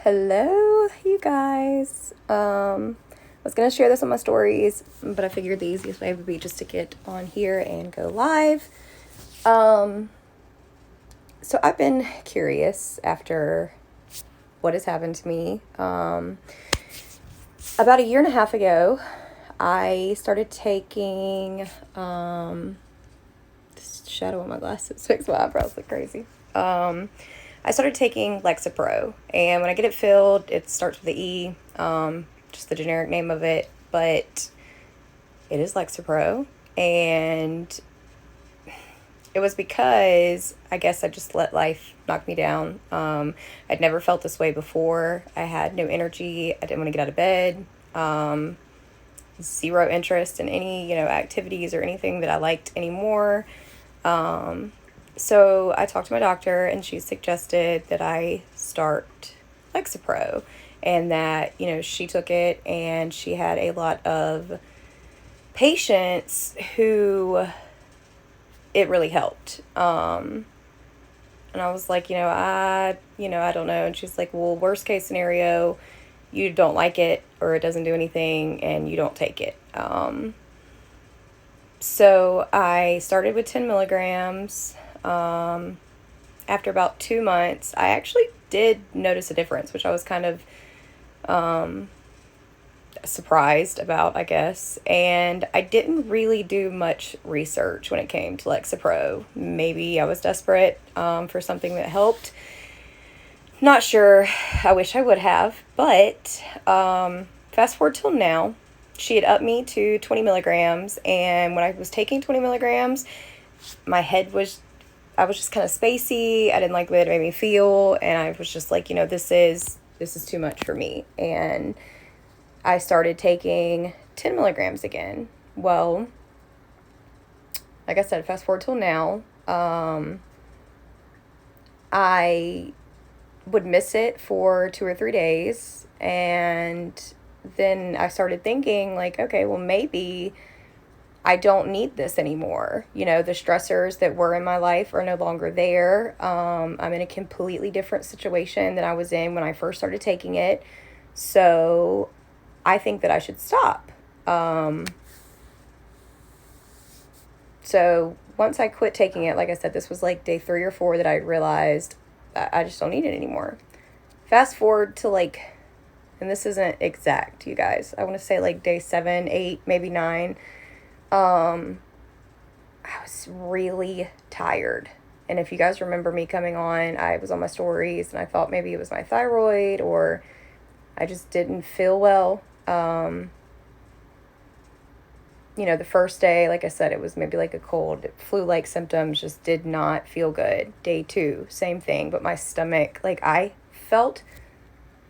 Hello, you guys. I was gonna share this on my stories, but I figured the easiest way would be just to get on here and go live. Um, so I've been curious after what has happened to me. About a year and a half ago, I started taking this shadow on my glasses makes my eyebrows look crazy. I started taking lexapro, and when I get it filled, it starts with the E, just the generic name of it, but it is lexapro, and it was because I guess I just let life knock me down. I'd never felt this way before. I had no energy. I didn't want to get out of bed. Zero interest in any, activities or anything that I liked anymore. So I talked to my doctor, and she suggested that I start lexapro, and that, she took it and she had a lot of patients who it really helped. And I was like, I don't know. And she's like, well, worst case scenario, you don't like it or it doesn't do anything and you don't take it. So I started with 10 milligrams. After about 2 months, I actually did notice a difference, which I was kind of surprised about, I guess. And I didn't really do much research when it came to Lexapro. Maybe I was desperate for something that helped. Not sure. I wish I would have. But fast forward till now, she had upped me to 20 milligrams. And when I was taking 20 milligrams, my head was, I was just kind of spacey. I didn't like the way it made me feel. And I was just like, this is too much for me. And I started taking 10 milligrams again. Well, like I said, fast forward till now, I would miss it for 2 or 3 days. And then I started thinking, like, okay, well, maybe I don't need this anymore. The stressors that were in my life are no longer there. I'm in a completely different situation than I was in when I first started taking it. So I think that I should stop. So once I quit taking it, like I said, this was like day 3 or 4 that I realized I just don't need it anymore. Fast forward to and this isn't exact, you guys. I want to say like day 7, 8, maybe 9. I was really tired. And if you guys remember me coming on, I was on my stories and I thought maybe it was my thyroid or I just didn't feel well. The first day, like I said, it was maybe like a cold, flu-like symptoms, just did not feel good. Day 2, same thing, but my stomach, I felt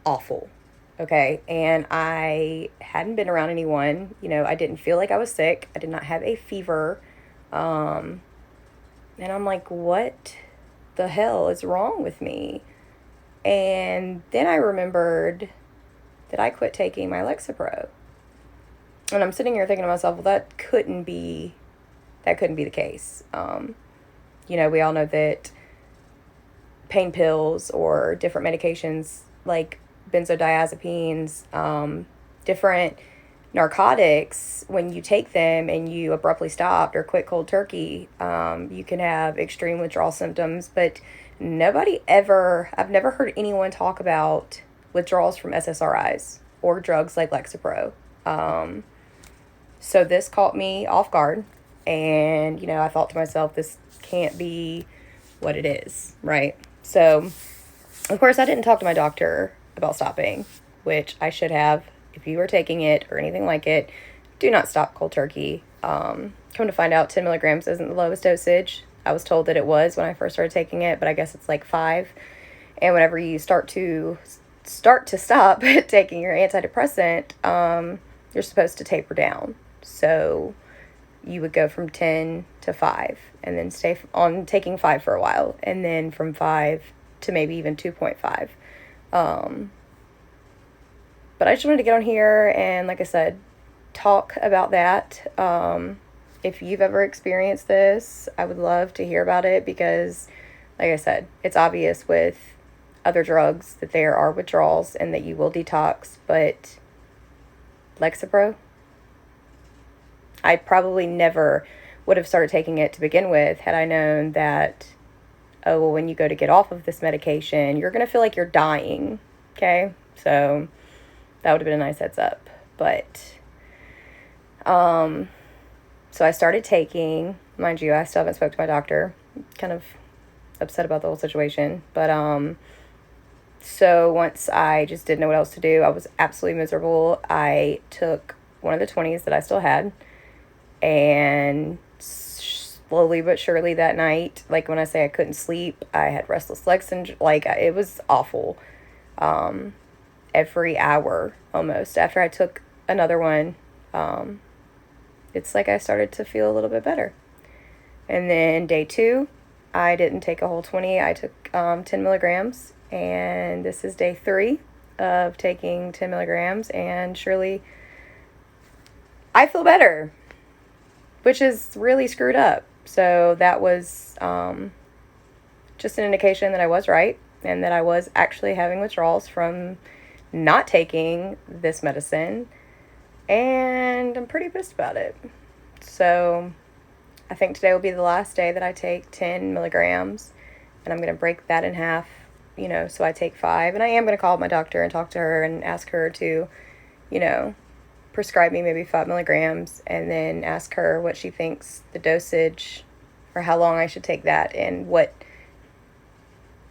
awful. Okay. And I hadn't been around anyone, I didn't feel like I was sick. I did not have a fever. And I'm like, what the hell is wrong with me? And then I remembered that I quit taking my Lexapro. And I'm sitting here thinking to myself, well, that couldn't be the case. We all know that pain pills or different medications like benzodiazepines, different narcotics, when you take them and you abruptly stopped or quit cold turkey, you can have extreme withdrawal symptoms. But I've never heard anyone talk about withdrawals from SSRIs or drugs like Lexapro. So this caught me off guard, and, I thought to myself, this can't be what it is, right? So, of course, I didn't talk to my doctor about stopping, which I should have. If you are taking it or anything like it, do not stop cold turkey. Come to find out, 10 milligrams isn't the lowest dosage. I was told that it was when I first started taking it, but I guess it's like 5. And whenever you start to stop taking your antidepressant, you're supposed to taper down. So you would go from 10 to 5 and then stay on taking 5 for a while, and then from 5 to maybe even 2.5. But I just wanted to get on here and, like I said, talk about that. If you've ever experienced this, I would love to hear about it because, like I said, it's obvious with other drugs, that there are withdrawals and that you will detox, but lexapro, I probably never would have started taking it to begin with had I known that, oh, well, when you go to get off of this medication, you're going to feel like you're dying, okay? So that would have been a nice heads up. But, so I started taking, mind you, I still haven't spoke to my doctor, kind of upset about the whole situation, but, so once I just didn't know what else to do, I was absolutely miserable. I took one of the 20s that I still had, and slowly but surely that night, like when I say I couldn't sleep, I had restless leg syndrome, like it was awful. Every hour almost after I took another one, it's like I started to feel a little bit better. And then day 2, I didn't take a whole 20. I took 10 milligrams, and this is day 3 of taking 10 milligrams, and surely I feel better, which is really screwed up. So that was just an indication that I was right, and that I was actually having withdrawals from not taking this medicine, and I'm pretty pissed about it. So I think today will be the last day that I take 10 milligrams, and I'm going to break that in half, so I take 5, and I am going to call my doctor and talk to her and ask her to, prescribe me maybe 5 milligrams, and then ask her what she thinks the dosage, or how long I should take that, and what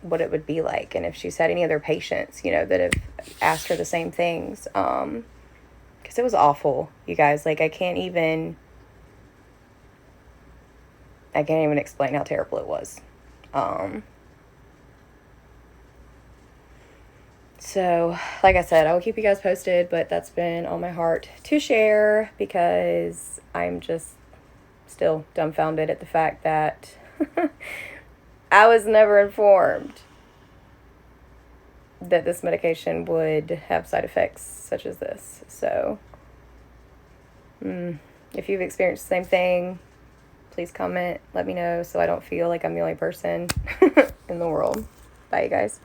it would be like, and if she's had any other patients, that have asked her the same things, because it was awful, you guys. Like, I can't even explain how terrible it was. So, like I said, I will keep you guys posted, but that's been on my heart to share, because I'm just still dumbfounded at the fact that I was never informed that this medication would have side effects such as this. So, if you've experienced the same thing, please comment, let me know, so I don't feel like I'm the only person in the world. Bye, you guys.